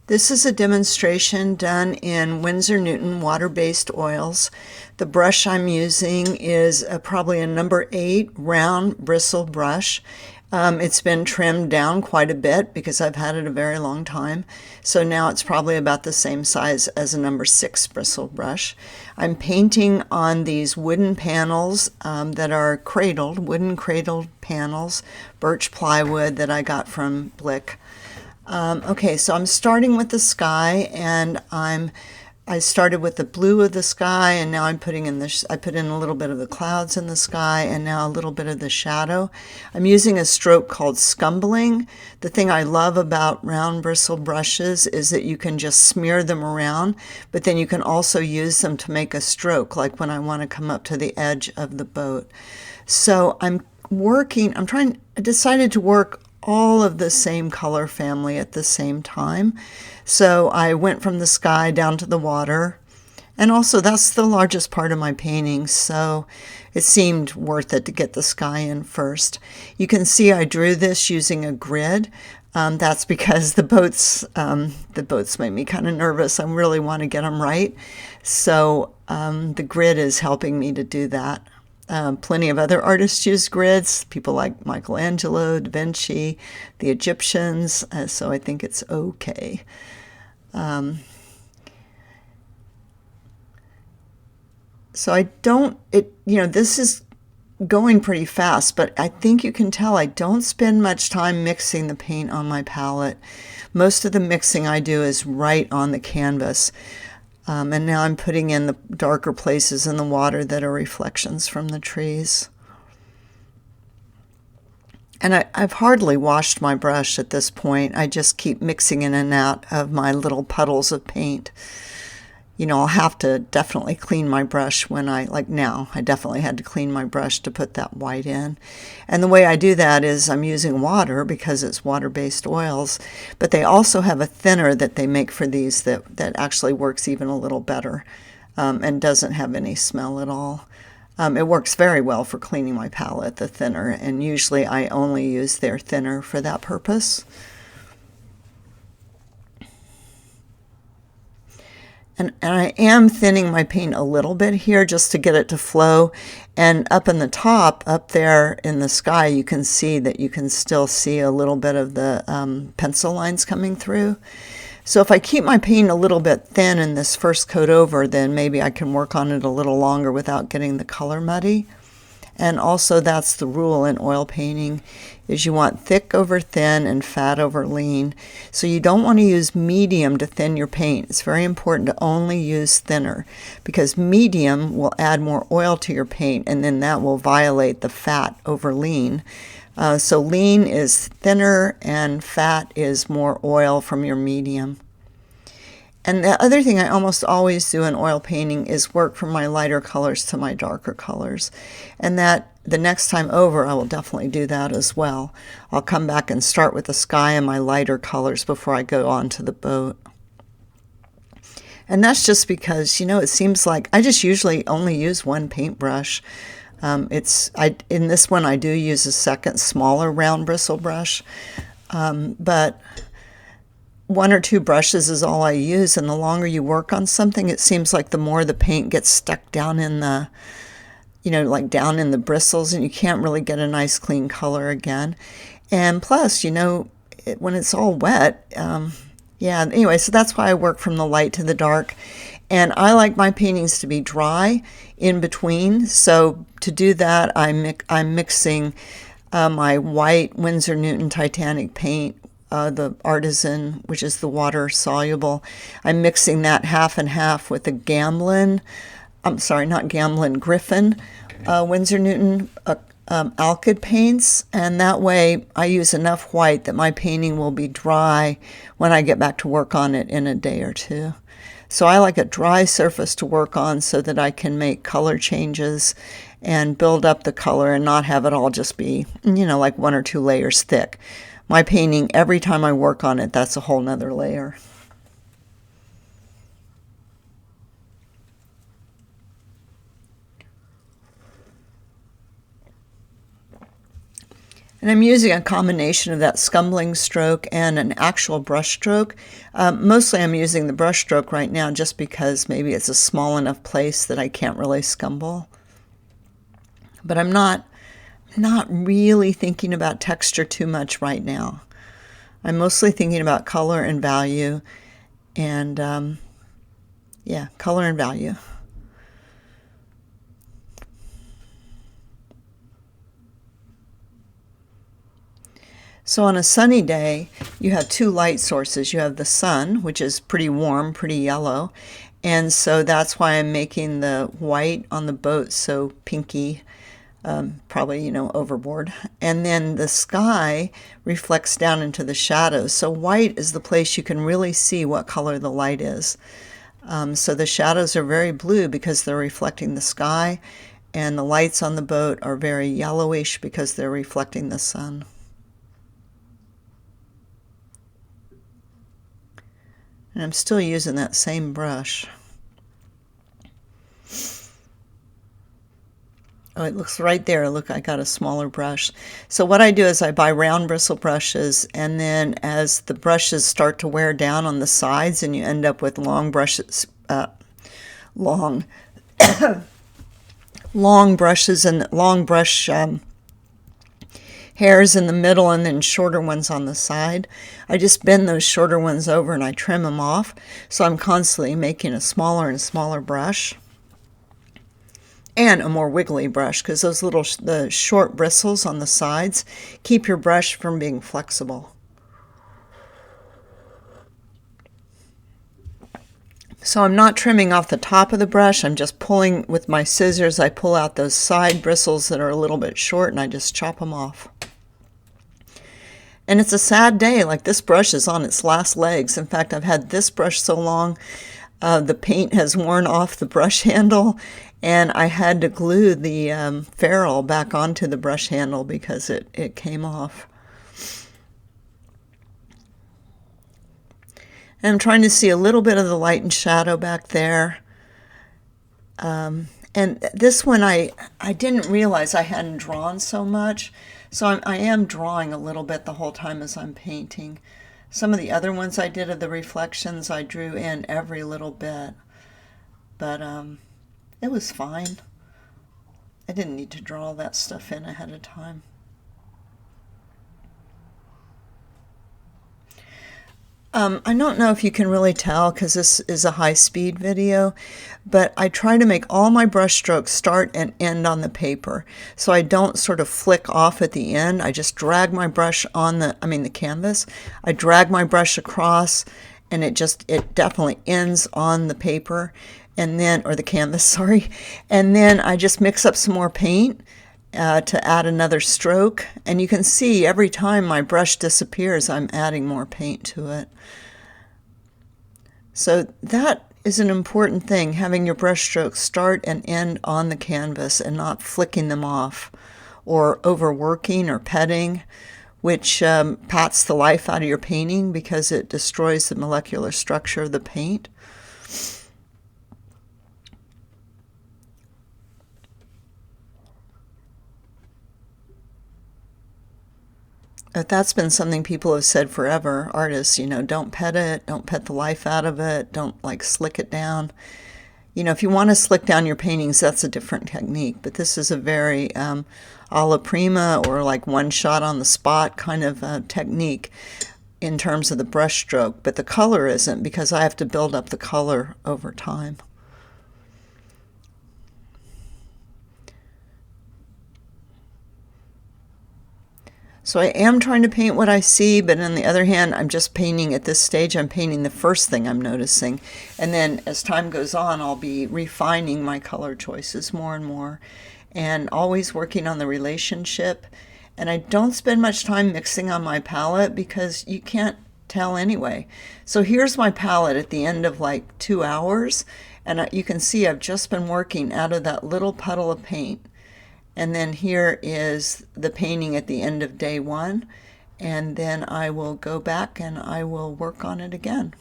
This is a demonstration done in Winsor Newton water-based oils. The brush I'm using is probably a number 8 round bristle brush. It's been trimmed down quite a bit because I've had it a very long time. So now it's probably about the same size as a number 6 bristle brush. I'm painting on these wooden panels that are cradled, wooden cradled panels, birch plywood that I got from Blick. Okay, so I'm starting with the sky, and I started with the blue of the sky, and now I put in a little bit of the clouds in the sky, and now a little bit of the shadow. I'm using a stroke called scumbling. The thing I love about round bristle brushes is that you can just smear them around, but then you can also use them to make a stroke, like when I want to come up to the edge of the boat. So I decided to work all of the same color family at the same time. So I went from the sky down to the water, and also that's the largest part of my painting, so it seemed worth it to get the sky in first. You can see I drew this using a grid. That's because the boats make me kind of nervous. I really want to get them right, so the grid is helping me to do that. Plenty of other artists use grids, people like Michelangelo, Da Vinci, the Egyptians, so I think it's okay. This is going pretty fast, but I think you can tell I don't spend much time mixing the paint on my palette. Most of the mixing I do is right on the canvas. And now I'm putting in the darker places in the water that are reflections from the trees. And I've hardly washed my brush at this point. I just keep mixing in and out of my little puddles of paint. I'll have to definitely clean my brush like now, I definitely had to clean my brush to put that white in. And the way I do that is I'm using water because it's water-based oils, but they also have a thinner that they make for these that actually works even a little better and doesn't have any smell at all. It works very well for cleaning my palette, the thinner, and usually I only use their thinner for that purpose. And I am thinning my paint a little bit here just to get it to flow. And up in the top, up there in the sky, you can see that you can still see a little bit of the pencil lines coming through. So if I keep my paint a little bit thin in this first coat over, then maybe I can work on it a little longer without getting the color muddy. And also that's the rule in oil painting, is you want thick over thin and fat over lean. So you don't want to use medium to thin your paint. It's very important to only use thinner, because medium will add more oil to your paint, and then that will violate the fat over lean. So lean is thinner and fat is more oil from your medium. And the other thing I almost always do in oil painting is work from my lighter colors to my darker colors. And that the next time over, I will definitely do that as well. I'll come back and start with the sky and my lighter colors before I go on to the boat. And that's just because, it seems like I just usually only use one paintbrush. In this one, I do use a second smaller round bristle brush, but one or two brushes is all I use, and the longer you work on something, it seems like the more the paint gets stuck down in the, like down in the bristles, and you can't really get a nice clean color again. And plus, when it's all wet, anyway, so that's why I work from the light to the dark. And I like my paintings to be dry in between, so to do that, I'm mixing my white Winsor Newton Titanic paint, the Artisan, which is the water soluble. I'm mixing that half and half with the Griffin Winsor Newton Alkyd paints, and that way I use enough white that my painting will be dry when I get back to work on it in a day or two. So I like a dry surface to work on so that I can make color changes and build up the color and not have it all just be, like 1 or 2 layers thick. My painting, every time I work on it, that's a whole nother layer. And I'm using a combination of that scumbling stroke and an actual brush stroke. Mostly I'm using the brush stroke right now just because maybe it's a small enough place that I can't really scumble. But I'm not really thinking about texture too much right now. I'm mostly thinking about color and value, and yeah, color and value. So on a sunny day, you have two light sources. You have the sun, which is pretty warm, pretty yellow, and so that's why I'm making the white on the boat so pinky, probably, you know, overboard. And then the sky reflects down into the shadows. So white is the place you can really see what color the light is. So the shadows are very blue because they're reflecting the sky, and the lights on the boat are very yellowish because they're reflecting the sun. And I'm still using that same brush. Oh, it looks right there. Look, I got a smaller brush. So what I do is I buy round bristle brushes, and then as the brushes start to wear down on the sides and you end up with long brushes, long brushes and long brush hairs in the middle and then shorter ones on the side, I just bend those shorter ones over and I trim them off. So I'm constantly making a smaller and smaller brush, and a more wiggly brush, because those the short bristles on the sides keep your brush from being flexible. So I'm not trimming off the top of the brush, I'm just pulling with my scissors. I pull out those side bristles that are a little bit short and I just chop them off. And it's a sad day, like this brush is on its last legs. In fact, I've had this brush so long, the paint has worn off the brush handle, and I had to glue the ferrule back onto the brush handle because it came off. And I'm trying to see a little bit of the light and shadow back there. And this one I didn't realize I hadn't drawn so much. So I am drawing a little bit the whole time as I'm painting. Some of the other ones I did of the reflections, I drew in every little bit. But it was fine. I didn't need to draw all that stuff in ahead of time. I don't know if you can really tell because this is a high-speed video, but I try to make all my brush strokes start and end on the paper. So I don't sort of flick off at the end. I just drag my brush on the canvas. I drag my brush across, and it definitely ends on the paper, and then, or the canvas, sorry. And then I just mix up some more paint to add another stroke, and you can see every time my brush disappears I'm adding more paint to it. So that is an important thing, having your brush strokes start and end on the canvas and not flicking them off or overworking or petting, which pats the life out of your painting because it destroys the molecular structure of the paint. But that's been something people have said forever. Artists, you know, don't pet it, don't pet the life out of it, don't like slick it down. You know, if you want to slick down your paintings, that's a different technique. But this is a very alla prima or like one shot on the spot kind of technique in terms of the brush stroke. But the color isn't, because I have to build up the color over time. So I am trying to paint what I see, but on the other hand, I'm just painting at this stage. I'm painting the first thing I'm noticing. And then as time goes on, I'll be refining my color choices more and more, and always working on the relationship. And I don't spend much time mixing on my palette because you can't tell anyway. So here's my palette at the end of like 2 hours, and you can see I've just been working out of that little puddle of paint. And then here is the painting at the end of day 1, and then I will go back and I will work on it again.